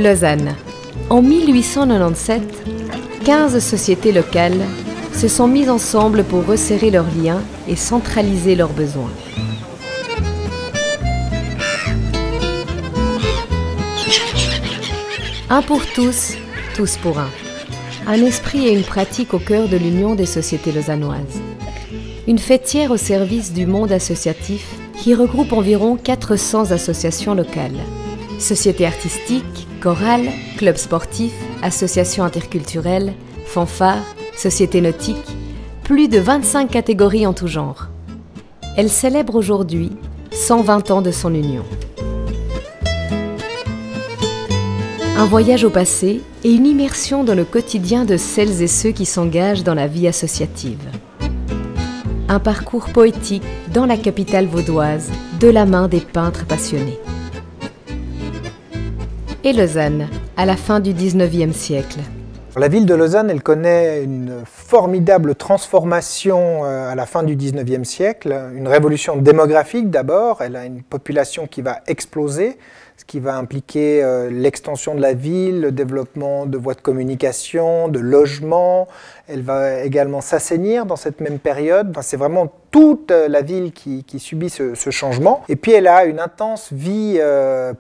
Lausanne. En 1897, 15 sociétés locales se sont mises ensemble pour resserrer leurs liens et centraliser leurs besoins. Un pour tous, tous pour un. Un esprit et une pratique au cœur de l'Union des sociétés lausannoises. Une fêtière au service du monde associatif qui regroupe environ 400 associations locales. Sociétés artistiques, chorales, clubs sportifs, associations interculturelles, fanfares, sociétés nautiques, plus de 25 catégories en tout genre. Elle célèbre aujourd'hui 120 ans de son union. Un voyage au passé et une immersion dans le quotidien de celles et ceux qui s'engagent dans la vie associative. Un parcours poétique dans la capitale vaudoise, de la main des peintres passionnés. Et Lausanne, à la fin du XIXe siècle. La ville de Lausanne, elle connaît une formidable transformation à la fin du XIXe siècle, une révolution démographique d'abord, elle a une population qui va exploser, ce qui va impliquer l'extension de la ville, le développement de voies de communication, de logements. Elle va également s'assainir dans cette même période. Enfin, c'est vraiment toute la ville qui subit ce changement. Et puis elle a une intense vie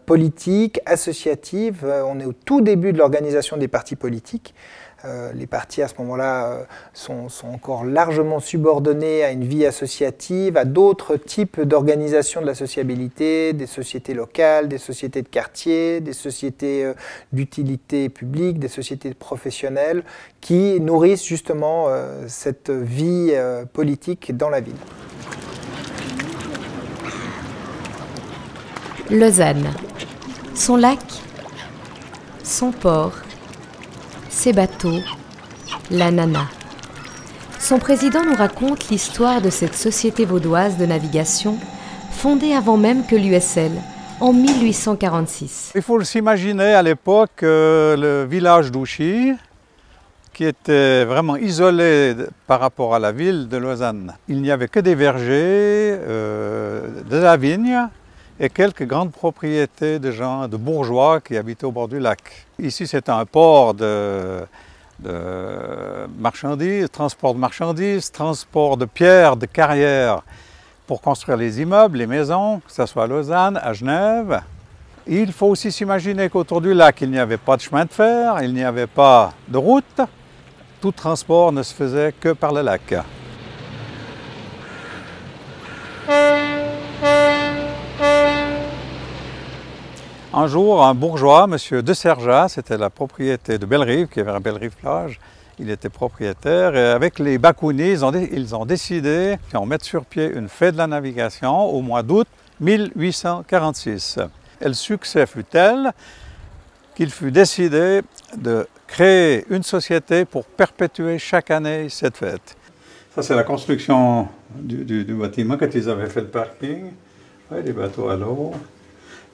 politique, associative. On est au tout début de l'organisation des partis politiques. Les partis à ce moment-là sont encore largement subordonnés à une vie associative, à d'autres types d'organisations de la sociabilité, des sociétés locales, des sociétés de quartier, des sociétés d'utilité publique, des sociétés professionnelles qui nourrissent justement cette vie politique dans la ville. Lausanne, son lac, son port, ses bateaux, la Nana. Son président nous raconte l'histoire de cette société vaudoise de navigation, fondée avant même que l'USL, en 1846. Il faut s'imaginer à l'époque le village d'Ouchy, qui était vraiment isolé par rapport à la ville de Lausanne. Il n'y avait que des vergers, de la vigne, et quelques grandes propriétés de gens, de bourgeois qui habitaient au bord du lac. Ici, c'est un port de marchandises, transport de pierres, de carrières pour construire les immeubles, les maisons, que ce soit à Lausanne, à Genève. Il faut aussi s'imaginer qu'autour du lac, il n'y avait pas de chemin de fer, il n'y avait pas de route. Tout transport ne se faisait que par le lac. Un jour, un bourgeois, M. de Serja, c'était la propriété de Bellerive, qui avait à Bellerive-Plage, il était propriétaire, et avec les Bakounis, ils ont décidé de mettre sur pied une fête de la navigation au mois d'août 1846. Et le succès fut tel qu'il fut décidé de créer une société pour perpétuer chaque année cette fête. Ça, c'est la construction du bâtiment quand ils avaient fait le parking. Ouais, les bateaux à l'eau.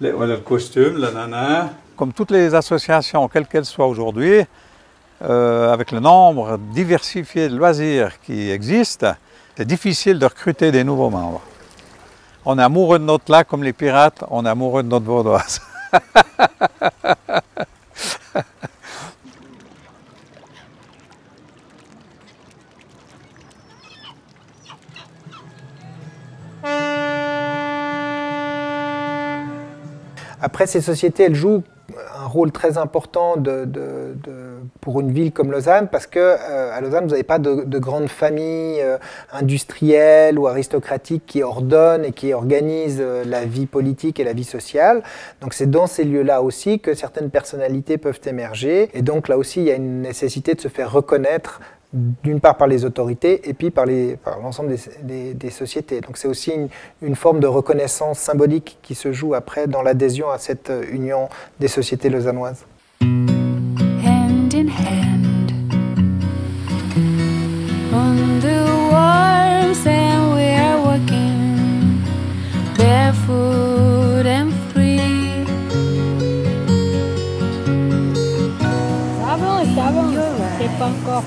Voilà le costume, la nana. Comme toutes les associations, quelles qu'elles soient aujourd'hui, avec le nombre diversifié de loisirs qui existent, c'est difficile de recruter des nouveaux membres. On est amoureux de notre lac comme les pirates, on est amoureux de notre vaudoise. Après, ces sociétés, elles jouent un rôle très important pour une ville comme Lausanne, parce qu'à Lausanne, vous n'avez pas de grandes familles industrielles ou aristocratiques qui ordonnent et qui organisent la vie politique et la vie sociale. Donc c'est dans ces lieux-là aussi que certaines personnalités peuvent émerger. Et donc là aussi, il y a une nécessité de se faire reconnaître d'une part par les autorités et puis par l'ensemble des sociétés. Donc c'est aussi une forme de reconnaissance symbolique qui se joue après dans l'adhésion à cette union des sociétés lausannoises. Hand in hand on the warm sand we are walking barefoot and free. Ça va, c'est pas encore.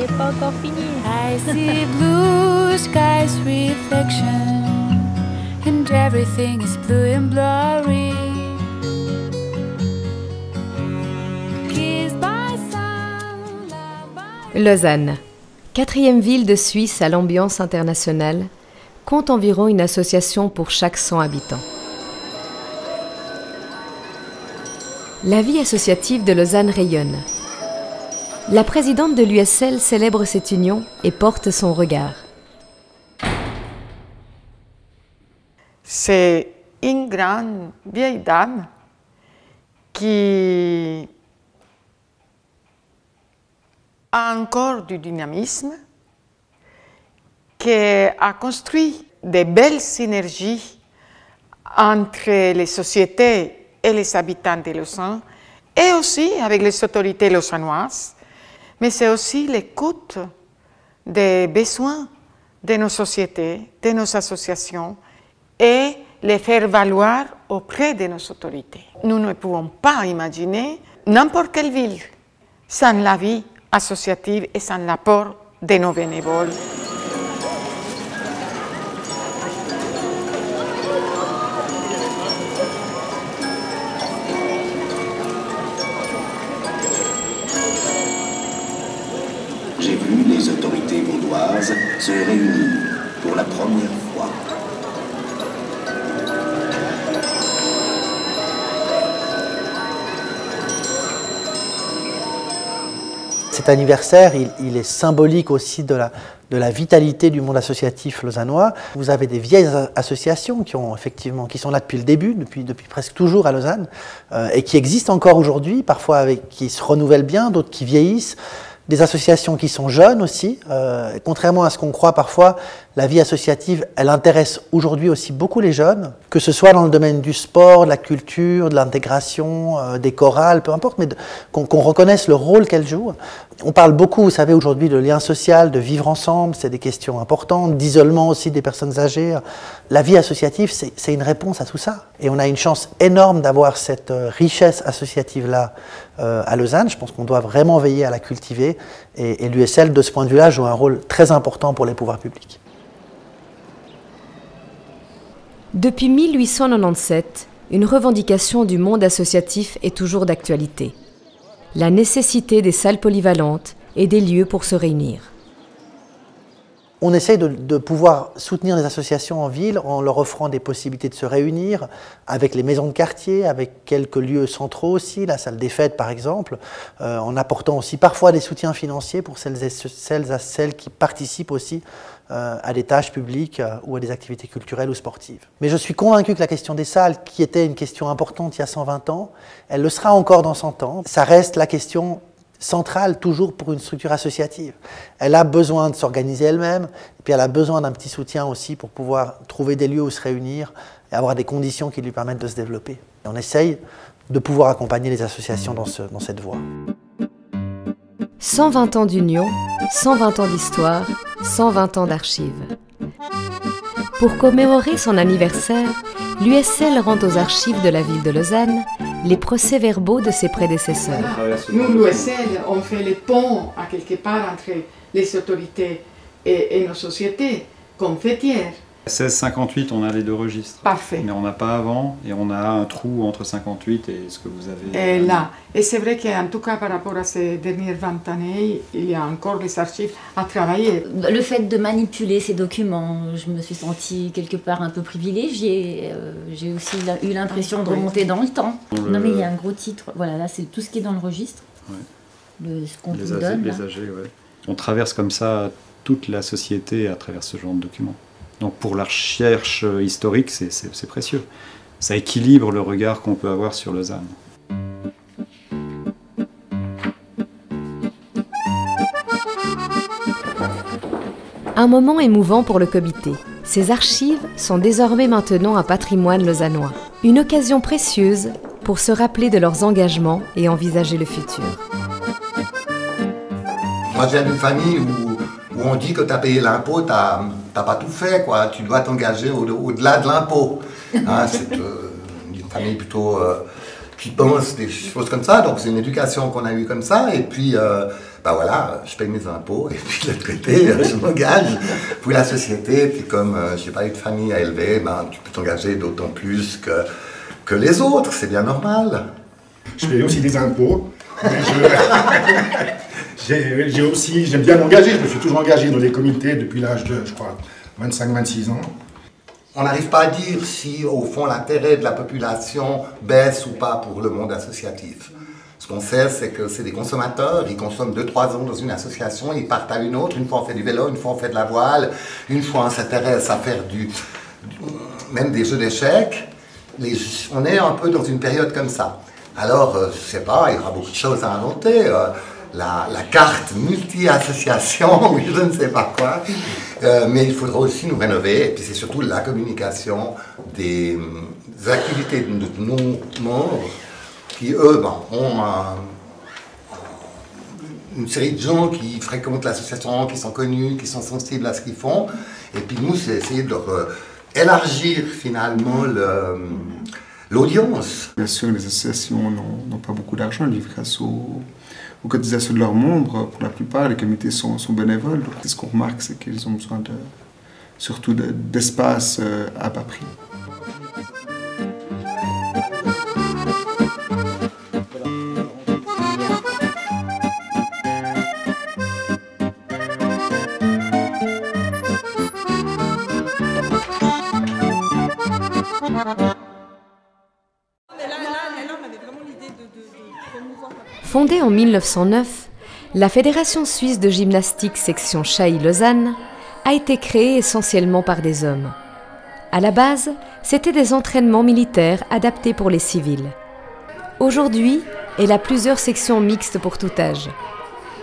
C'est pas encore fini. I see blue skies reflection and everything is blue and blurry. Lausanne, quatrième ville de Suisse à l'ambiance internationale, compte environ une association pour chaque 100 habitants. La vie associative de Lausanne rayonne. La présidente de l'USL célèbre cette union et porte son regard. C'est une grande vieille dame qui a encore du dynamisme, qui a construit de belles synergies entre les sociétés et les habitants de Lausanne, et aussi avec les autorités lausannoises, mais c'est aussi l'écoute des besoins de nos sociétés, de nos associations, et les faire valoir auprès de nos autorités. Nous ne pouvons pas imaginer n'importe quelle ville sans la vie associative et sans l'apport de nos bénévoles. J'ai vu les autorités vaudoises se réunir pour la première fois. Cet anniversaire, il est symbolique aussi de la vitalité du monde associatif lausannois. Vous avez des vieilles associations qui sont là depuis le début, depuis presque toujours à Lausanne, et qui existent encore aujourd'hui, parfois qui se renouvellent bien, d'autres qui vieillissent. Des associations qui sont jeunes aussi. Contrairement à ce qu'on croit parfois, la vie associative, elle intéresse aujourd'hui aussi beaucoup les jeunes, que ce soit dans le domaine du sport, de la culture, de l'intégration, des chorales, peu importe, mais qu'on reconnaisse le rôle qu'elles jouent. On parle beaucoup, vous savez, aujourd'hui de lien social, de vivre ensemble, c'est des questions importantes, d'isolement aussi des personnes âgées. La vie associative, c'est une réponse à tout ça. Et on a une chance énorme d'avoir cette richesse associative-là à Lausanne. Je pense qu'on doit vraiment veiller à la cultiver. Et l'USL, de ce point de vue-là, joue un rôle très important pour les pouvoirs publics. Depuis 1897, une revendication du monde associatif est toujours d'actualité. La nécessité des salles polyvalentes et des lieux pour se réunir. On essaye de pouvoir soutenir les associations en ville en leur offrant des possibilités de se réunir avec les maisons de quartier, avec quelques lieux centraux aussi, la salle des fêtes par exemple, en apportant aussi parfois des soutiens financiers pour celles qui participent aussi à des tâches publiques ou à des activités culturelles ou sportives. Mais je suis convaincu que la question des salles, qui était une question importante il y a 120 ans, elle le sera encore dans 100 ans. Ça reste la question centrale toujours pour une structure associative. Elle a besoin de s'organiser elle-même, et puis elle a besoin d'un petit soutien aussi pour pouvoir trouver des lieux où se réunir et avoir des conditions qui lui permettent de se développer. Et on essaye de pouvoir accompagner les associations dans cette voie. 120 ans d'union, 120 ans d'histoire, 120 ans d'archives. Pour commémorer son anniversaire, l'USL rend aux archives de la ville de Lausanne les procès-verbaux de ses prédécesseurs. Nous, l'USL, on fait le pont à quelque part entre les autorités et nos sociétés, comme fêtières. 1658, on a les deux registres. Parfait. Mais on n'a pas avant, et on a un trou entre 58 et ce que vous avez... Et là. Et c'est vrai qu'en tout cas, par rapport à ces dernières 20 années, il y a encore des archives à travailler. Le fait de manipuler ces documents, je me suis sentie quelque part un peu privilégiée. J'ai aussi eu l'impression de remonter dans le temps. Non mais il y a un gros titre. Voilà, là c'est tout ce qui est dans le registre. Ouais. Ce qu'on vous donne. Les âgés, ouais. On traverse comme ça toute la société à travers ce genre de documents. Donc pour la recherche historique, c'est précieux. Ça équilibre le regard qu'on peut avoir sur Lausanne. Un moment émouvant pour le comité. Ces archives sont désormais maintenant un patrimoine lausannois. Une occasion précieuse pour se rappeler de leurs engagements et envisager le futur. Moi, je viens d'une famille où on dit que tu as payé l'impôt, tu n'as pas tout fait, quoi. Tu dois t'engager au-delà de l'impôt. Hein, c'est une famille plutôt qui pense des choses comme ça, donc c'est une éducation qu'on a eue comme ça, et puis bah voilà, je paye mes impôts, et puis de l'autre côté, je m'engage pour la société, et puis comme je n'ai pas eu de famille à élever, ben, tu peux t'engager d'autant plus que les autres, c'est bien normal. Je paye aussi des impôts, J'aime bien m'engager, je me suis toujours engagé dans les comités depuis l'âge de, je crois, 25-26 ans. On n'arrive pas à dire si, au fond, l'intérêt de la population baisse ou pas pour le monde associatif. Ce qu'on sait, c'est que c'est des consommateurs, ils consomment 2-3 ans dans une association, ils partent à une autre, une fois on fait du vélo, une fois on fait de la voile, une fois on s'intéresse à faire même des jeux d'échecs. On est un peu dans une période comme ça. Alors, je ne sais pas, il y aura beaucoup de choses à inventer. La carte multi-association, oui, je ne sais pas quoi. Mais il faudra aussi nous rénover. Et puis c'est surtout la communication des activités de nos membres qui, eux, ont une série de gens qui fréquentent l'association, qui sont connus, qui sont sensibles à ce qu'ils font. Et puis nous, c'est essayer de leur élargir finalement l'audience. Bien sûr, les associations n'ont pas beaucoup d'argent, elles vivent grâce aux cotisations de leurs membres. Pour la plupart, les comités sont bénévoles. Donc, ce qu'on remarque, c'est qu'ils ont besoin surtout d'espace à bas prix. Fondée en 1909, la Fédération suisse de gymnastique section Chailly-Lausanne a été créée essentiellement par des hommes. À la base, c'était des entraînements militaires adaptés pour les civils. Aujourd'hui, elle a plusieurs sections mixtes pour tout âge.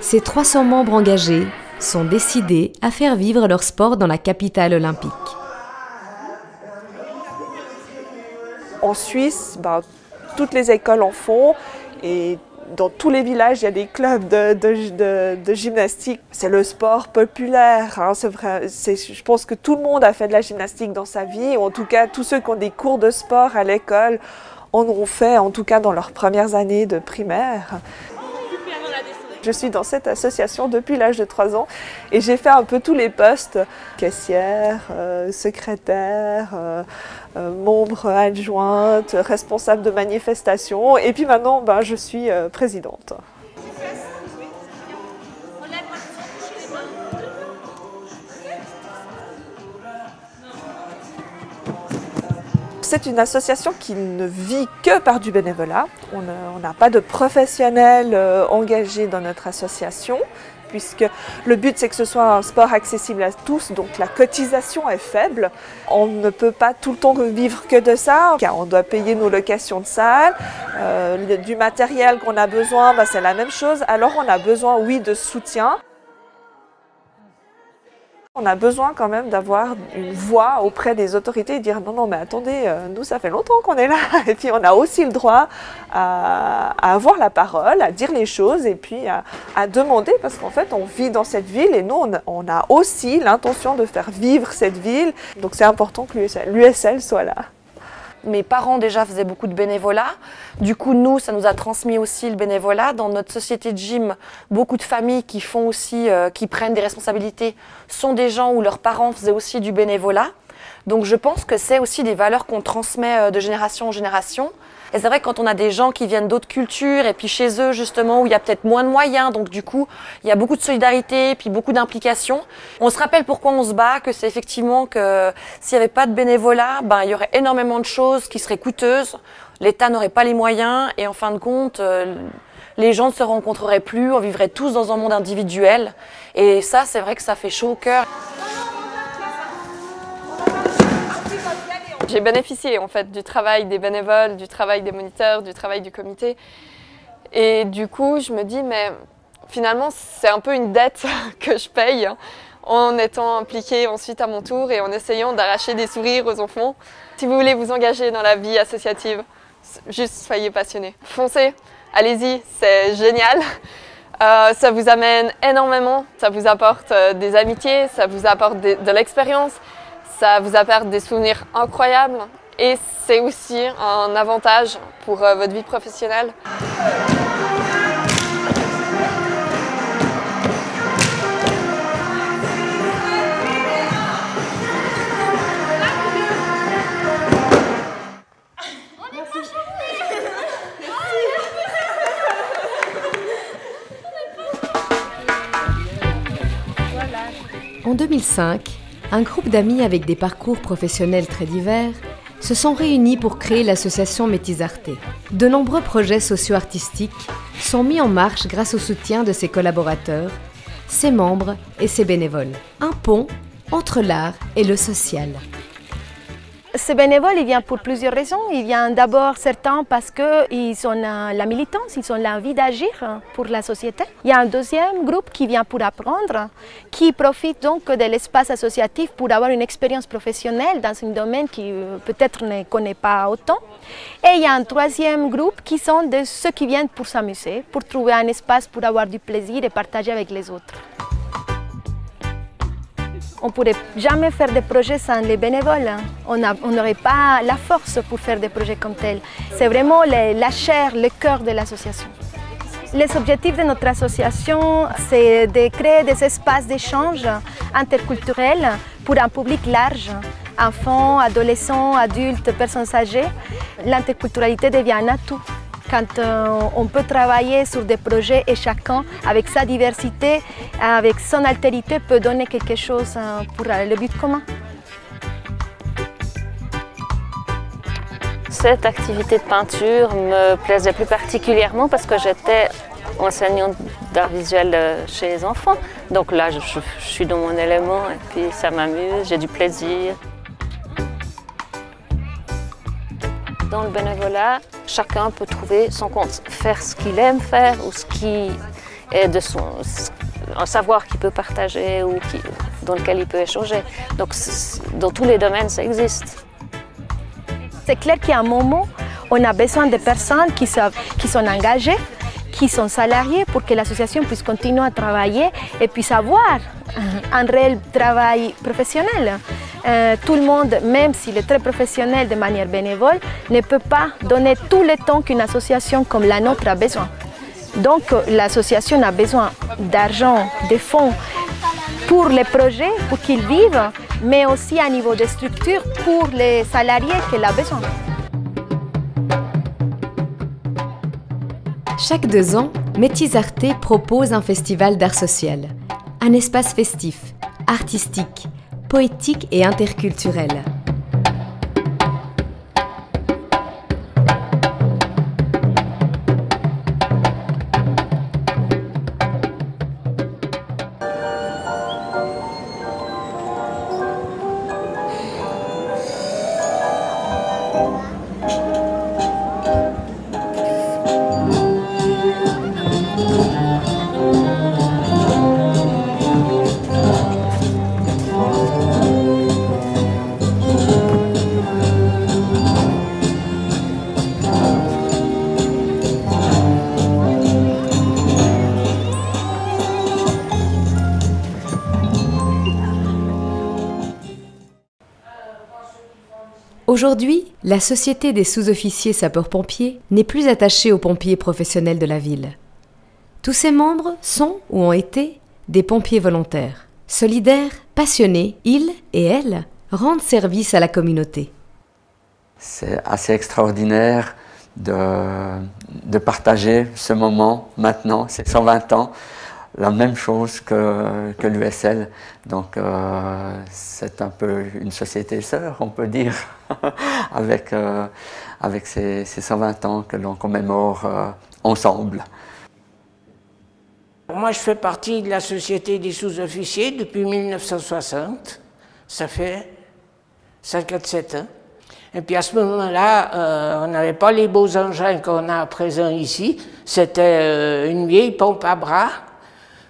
Ses 300 membres engagés sont décidés à faire vivre leur sport dans la capitale olympique. En Suisse, toutes les écoles en font et dans tous les villages, il y a des clubs de gymnastique. C'est le sport populaire. Hein, c'est vrai, je pense que tout le monde a fait de la gymnastique dans sa vie. Ou en tout cas, tous ceux qui ont des cours de sport à l'école en ont fait, en tout cas dans leurs premières années de primaire. Je suis dans cette association depuis l'âge de 3 ans et j'ai fait un peu tous les postes, caissière, secrétaire, membre adjointe, responsable de manifestation et puis maintenant je suis présidente. C'est une association qui ne vit que par du bénévolat. On n'a pas de professionnels engagés dans notre association, puisque le but c'est que ce soit un sport accessible à tous, donc la cotisation est faible. On ne peut pas tout le temps vivre que de ça, car on doit payer nos locations de salle, du matériel qu'on a besoin, c'est la même chose. Alors on a besoin, oui, de soutien. On a besoin quand même d'avoir une voix auprès des autorités et dire non mais attendez, nous ça fait longtemps qu'on est là et puis on a aussi le droit à avoir la parole, à dire les choses et puis à demander parce qu'en fait on vit dans cette ville et nous on a aussi l'intention de faire vivre cette ville, donc c'est important que l'USL soit là. Mes parents déjà faisaient beaucoup de bénévolat. Du coup, nous, ça nous a transmis aussi le bénévolat. Dans notre société de gym, beaucoup de familles qui font aussi, qui prennent des responsabilités, sont des gens où leurs parents faisaient aussi du bénévolat. Donc je pense que c'est aussi des valeurs qu'on transmet de génération en génération. Et c'est vrai que quand on a des gens qui viennent d'autres cultures et puis chez eux justement où il y a peut-être moins de moyens, donc du coup il y a beaucoup de solidarité et puis beaucoup d'implication. On se rappelle pourquoi on se bat, que c'est effectivement que s'il n'y avait pas de bénévolat, il y aurait énormément de choses qui seraient coûteuses, l'État n'aurait pas les moyens et en fin de compte les gens ne se rencontreraient plus, on vivrait tous dans un monde individuel et ça c'est vrai que ça fait chaud au cœur. J'ai bénéficié en fait du travail des bénévoles, du travail des moniteurs, du travail du comité. Et du coup, je me dis, mais finalement, c'est un peu une dette que je paye en étant impliquée ensuite à mon tour et en essayant d'arracher des sourires aux enfants. Si vous voulez vous engager dans la vie associative, juste soyez passionnés. Foncez, allez-y, c'est génial. Ça vous amène énormément, ça vous apporte des amitiés, ça vous apporte de l'expérience. Ça vous apporte des souvenirs incroyables et c'est aussi un avantage pour votre vie professionnelle. En 2005, un groupe d'amis avec des parcours professionnels très divers se sont réunis pour créer l'association Métis Arte. De nombreux projets socio-artistiques sont mis en marche grâce au soutien de ses collaborateurs, ses membres et ses bénévoles. Un pont entre l'art et le social. Ces bénévoles, ils viennent pour plusieurs raisons. Ils viennent d'abord certains parce qu'ils ont la militance, ils ont l'envie d'agir pour la société. Il y a un deuxième groupe qui vient pour apprendre, qui profite donc de l'espace associatif pour avoir une expérience professionnelle dans un domaine qui peut-être ne connaît pas autant. Et il y a un troisième groupe qui sont de ceux qui viennent pour s'amuser, pour trouver un espace pour avoir du plaisir et partager avec les autres. On ne pourrait jamais faire des projets sans les bénévoles. On n'aurait pas la force pour faire des projets comme tels. C'est vraiment la chair, le cœur de l'association. Les objectifs de notre association, c'est de créer des espaces d'échange interculturels pour un public large, enfants, adolescents, adultes, personnes âgées. L'interculturalité devient un atout. Quand on peut travailler sur des projets et chacun, avec sa diversité, avec son altérité, peut donner quelque chose pour le but commun. Cette activité de peinture me plaisait plus particulièrement parce que j'étais enseignante d'art visuel chez les enfants. Donc là, je suis dans mon élément et puis ça m'amuse, j'ai du plaisir. Dans le bénévolat, chacun peut trouver son compte, faire ce qu'il aime faire ou ce qui est de un savoir qu'il peut partager ou dans lequel il peut échanger. Donc dans tous les domaines, ça existe. C'est clair qu'à un moment, on a besoin de personnes qui sont engagées, qui sont salariés pour que l'association puisse continuer à travailler et puisse avoir un réel travail professionnel. Tout le monde, même s'il est très professionnel de manière bénévole, ne peut pas donner tout le temps qu'une association comme la nôtre a besoin. Donc l'association a besoin d'argent, de fonds pour les projets, pour qu'ils vivent, mais aussi à niveau de structure pour les salariés qu'elle a besoin. Chaque 2 ans, Métis Arte propose un festival d'art social, un espace festif, artistique, poétique et interculturel. Aujourd'hui, la Société des sous-officiers sapeurs-pompiers n'est plus attachée aux pompiers professionnels de la ville. Tous ses membres sont ou ont été des pompiers volontaires. Solidaires, passionnés, ils et elles rendent service à la communauté. C'est assez extraordinaire de partager ce moment maintenant, c'est 120 ans, la même chose que l'USL. Donc c'est un peu une société sœur, on peut dire, avec ces 120 ans que l'on commémore ensemble. Moi, je fais partie de la Société des sous-officiers depuis 1960. Ça fait 57 ans. Et puis à ce moment-là, on n'avait pas les beaux engins qu'on a à présent ici. C'était une vieille pompe à bras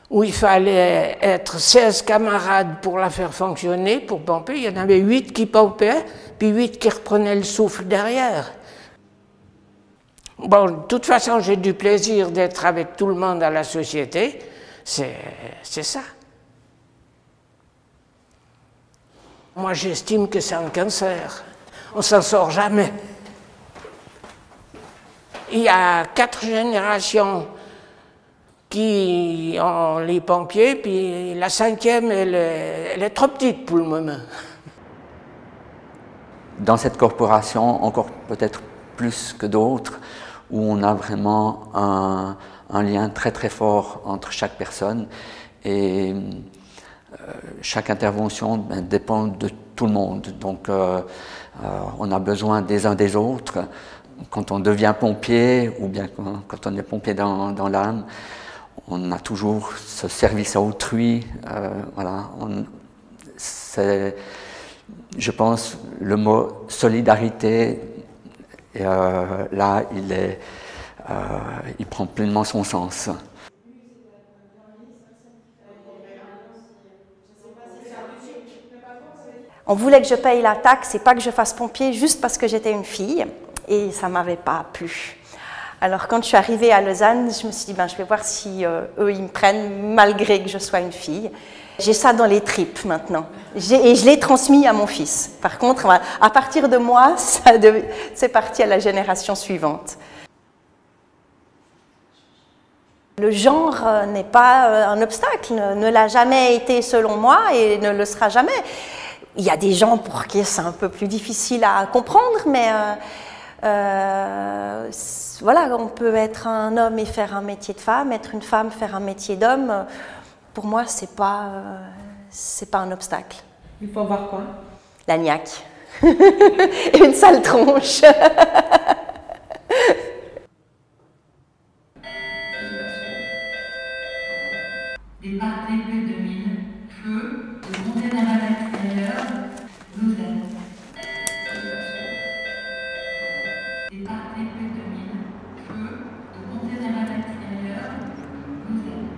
où il fallait être 16 camarades pour la faire fonctionner, pour pomper. Il y en avait 8 qui pompaient, puis 8 qui reprenaient le souffle derrière. Bon, de toute façon, j'ai du plaisir d'être avec tout le monde à la société. C'est ça. Moi, j'estime que c'est un cancer. On s'en sort jamais. Il y a 4 générations qui ont les pompiers, puis la 5e, elle est trop petite pour le moment. Dans cette corporation, encore peut-être plus que d'autres, où on a vraiment un lien très très fort entre chaque personne. Et chaque intervention dépend de tout le monde. Donc on a besoin des uns des autres. Quand on devient pompier, ou bien quand on est pompier dans l'âme, on a toujours ce service à autrui. Voilà, c'est, je pense, le mot solidarité, là, il prend pleinement son sens. On voulait que je paye la taxe et pas que je fasse pompier juste parce que j'étais une fille, et ça ne m'avait pas plu. Alors quand je suis arrivée à Lausanne, je me suis dit, ben, je vais voir si eux, ils me prennent malgré que je sois une fille. J'ai ça dans les tripes maintenant, et je l'ai transmis à mon fils. Par contre, à partir de moi, c'est parti à la génération suivante. Le genre n'est pas un obstacle, ne l'a jamais été selon moi et ne le sera jamais. Il y a des gens pour qui c'est un peu plus difficile à comprendre, mais voilà, on peut être un homme et faire un métier de femme, être une femme, faire un métier d'homme. Pour moi, c'est pas un obstacle. Il faut avoir quoi? La niaque. Et une sale tronche. Départ début 2000, feu, de monter dans la extérieure, Lausanne. Départ début 2000, feu, de monter dans la extérieure, Lausanne.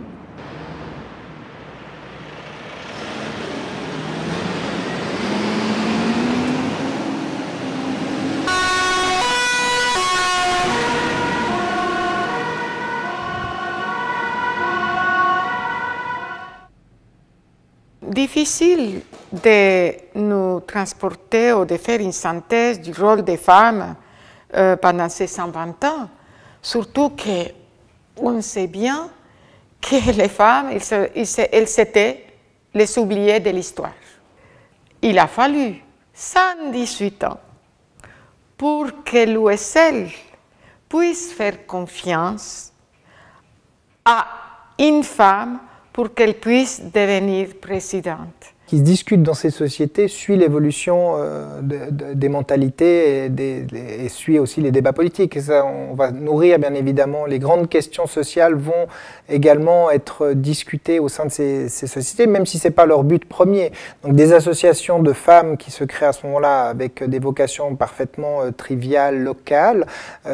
Difficile de nous transporter ou de faire une synthèse du rôle des femmes pendant ces 120 ans, surtout qu'on sait bien que les femmes, elles étaient les oubliées de l'histoire. Il a fallu 118 ans pour que l'USL puisse faire confiance à une femme pour qu'elle puisse devenir présidente. Qui se discute dans ces sociétés suit l'évolution des mentalités et suit aussi les débats politiques. Et ça, on va nourrir bien évidemment, les grandes questions sociales vont également être discutées au sein de ces sociétés, même si ce n'est pas leur but premier. Donc des associations de femmes qui se créent à ce moment-là avec des vocations parfaitement triviales, locales,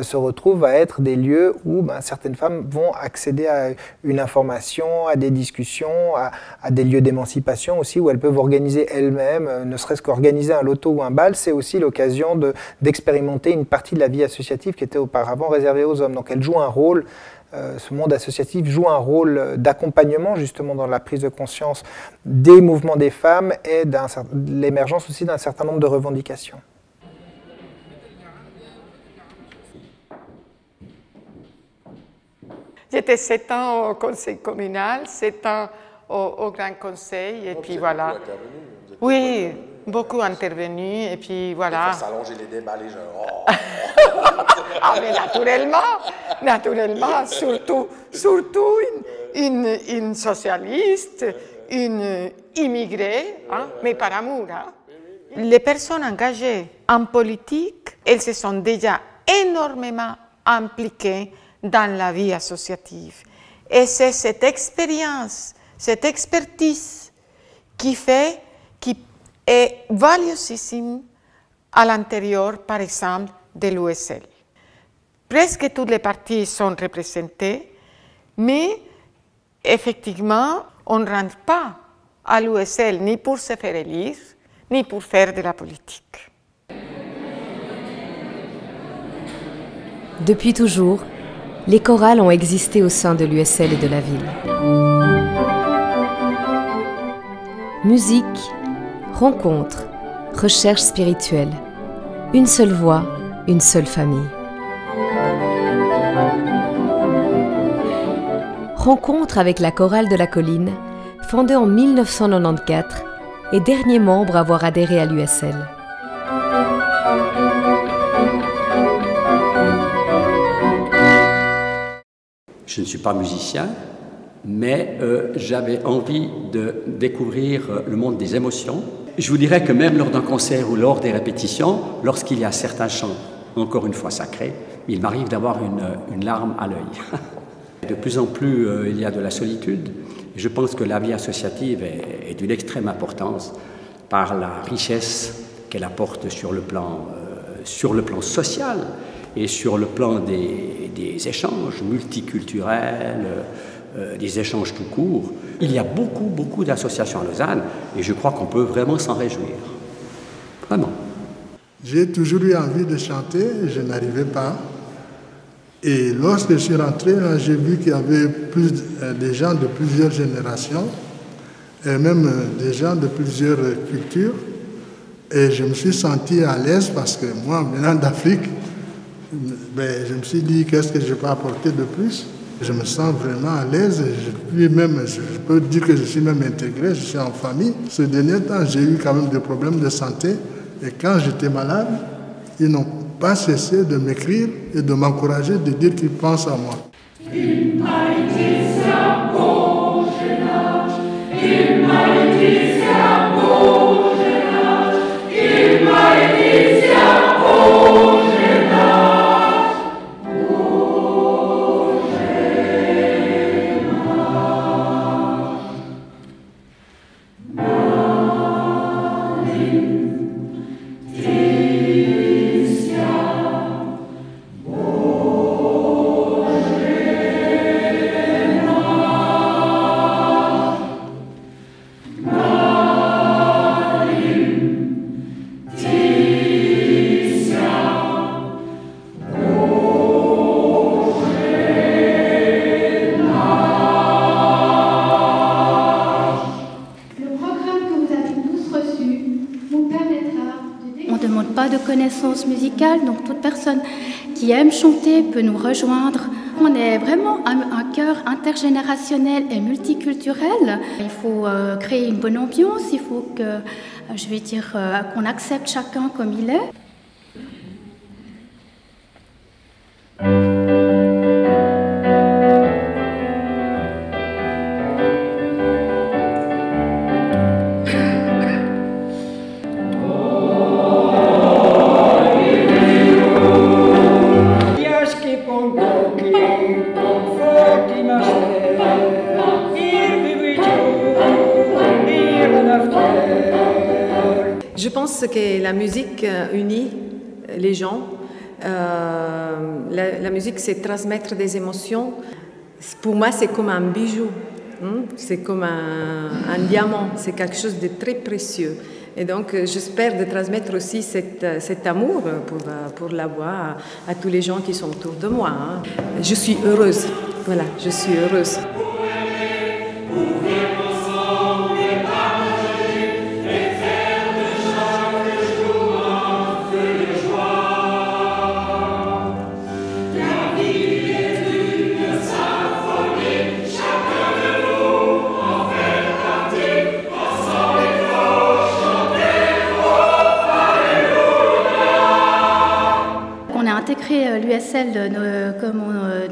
se retrouvent à être des lieux où certaines femmes vont accéder à une information, à des discussions, à des lieux d'émancipation aussi, où elles peuvent organiser elles-mêmes, ne serait-ce qu'organiser un loto ou un bal, c'est aussi l'occasion d'expérimenter une partie de la vie associative qui était auparavant réservée aux hommes. Donc elles jouent un rôle, ce monde associatif joue un rôle d'accompagnement justement dans la prise de conscience des mouvements des femmes et l'émergence aussi d'un certain nombre de revendications. J'étais 7 ans au conseil communal, 7 ans au Grand Conseil, et puis voilà. Oui, beaucoup intervenu, et puis voilà. Ça s'allonger les débats, les gens. Oh. Ah, mais naturellement, surtout une socialiste, une immigrée, hein, mais par amour. Hein. Les personnes engagées en politique, elles se sont déjà énormément impliquées dans la vie associative. Et c'est cette expérience, cette expertise qui est valiosissime à l'intérieur, par exemple, de l'USL. Presque tous les partis sont représentés, mais effectivement, on ne rentre pas à l'USL ni pour se faire élire, ni pour faire de la politique. Depuis toujours, les chorales ont existé au sein de l'USL et de la ville. Musique, rencontres, recherche spirituelle. Une seule voix, une seule famille. Rencontre avec la chorale de la colline, fondée en 1994 et dernier membre à avoir adhéré à l'USL. Je ne suis pas musicien, mais j'avais envie de découvrir le monde des émotions. Je vous dirais que même lors d'un concert ou lors des répétitions, lorsqu'il y a certains chants, encore une fois sacrés, il m'arrive d'avoir une larme à l'œil. De plus en plus, il y a de la solitude. Je pense que la vie associative est d'une extrême importance par la richesse qu'elle apporte sur le plan social et sur le plan des échanges multiculturels, des échanges tout court. Il y a beaucoup d'associations à Lausanne et je crois qu'on peut vraiment s'en réjouir. Vraiment. J'ai toujours eu envie de chanter, je n'arrivais pas. Et lorsque je suis rentré, j'ai vu qu'il y avait des gens de plusieurs générations, et même des gens de plusieurs cultures. Et je me suis senti à l'aise parce que moi, venant d'Afrique, je me suis dit qu'est-ce que je peux apporter de plus. Je me sens vraiment à l'aise. Je peux dire que je suis même intégré, je suis en famille. Ce dernier temps, j'ai eu quand même des problèmes de santé. Et quand j'étais malade, ils n'ont pas cessé de m'écrire et de m'encourager, de dire qu'ils pensent à moi. Connaissances musicales, donc toute personne qui aime chanter peut nous rejoindre. On est vraiment un chœur intergénérationnel et multiculturel. Il faut créer une bonne ambiance, il faut que, qu'on accepte chacun comme il est. Je pense que la musique unit les gens. La musique, c'est transmettre des émotions. Pour moi, c'est comme un bijou. C'est comme un diamant. C'est quelque chose de très précieux. Et donc, j'espère de transmettre aussi cet amour pour la voix à tous les gens qui sont autour de moi. Je suis heureuse. Voilà, je suis heureuse. Intégré l'USL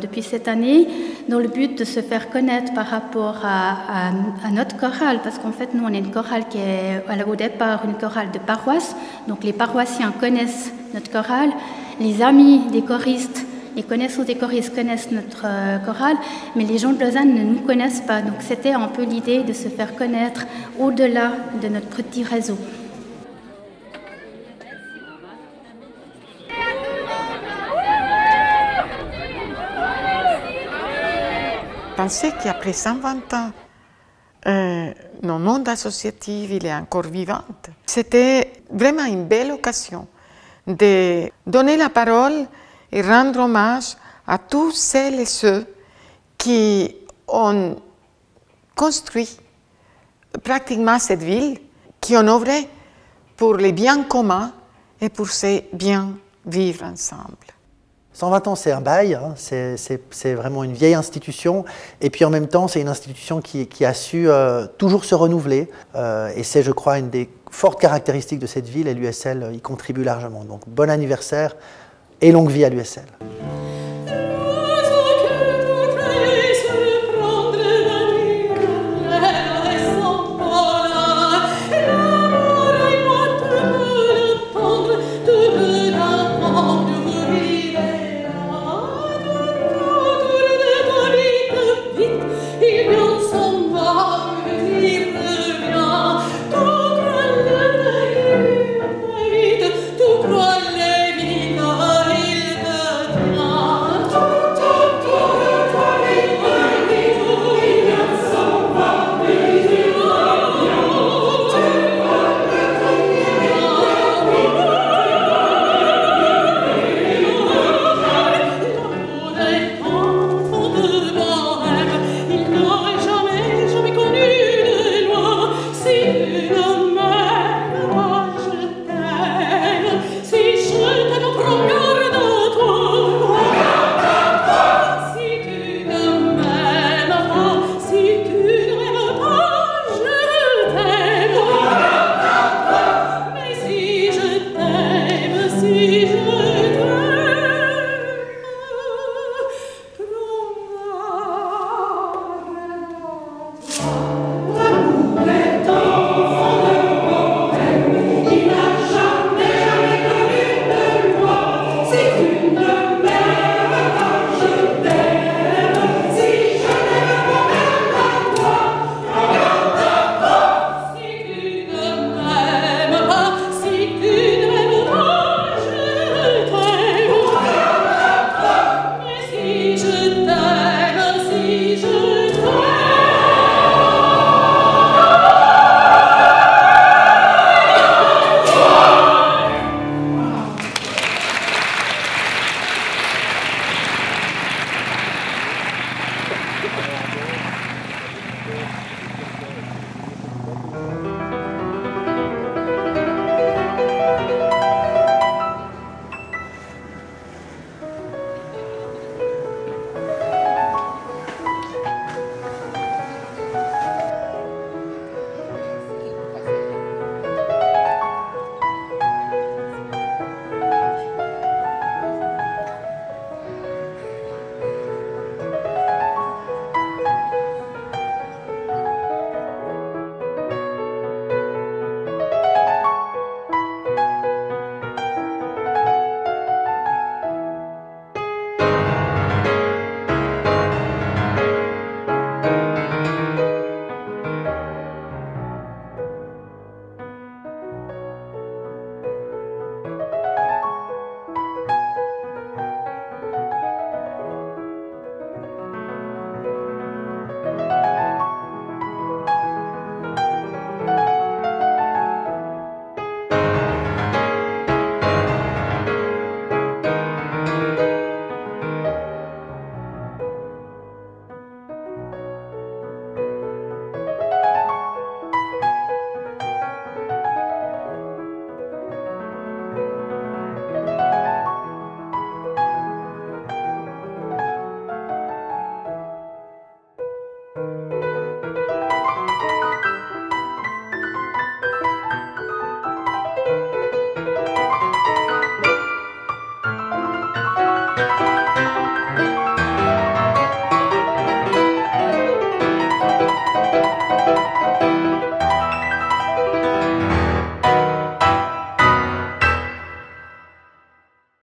depuis cette année dans le but de se faire connaître par rapport à notre chorale, parce qu'en fait nous on est une chorale qui est au départ une chorale de paroisse, donc les paroissiens connaissent notre chorale, les amis des choristes, les connaissances des choristes connaissent notre chorale, mais les gens de Lausanne ne nous connaissent pas, donc c'était un peu l'idée de se faire connaître au-delà de notre petit réseau. Penser qu'après 120 ans, notre monde associatif il est encore vivant. C'était vraiment une belle occasion de donner la parole et rendre hommage à tous celles et ceux qui ont construit pratiquement cette ville, qui ont œuvré pour les biens communs et pour ces bien vivre ensemble. 120 ans, c'est un bail, hein, c'est vraiment une vieille institution, et puis en même temps, c'est une institution qui a su toujours se renouveler, et c'est, je crois, une des fortes caractéristiques de cette ville, et l'USL y contribue largement. Donc, bon anniversaire et longue vie à l'USL.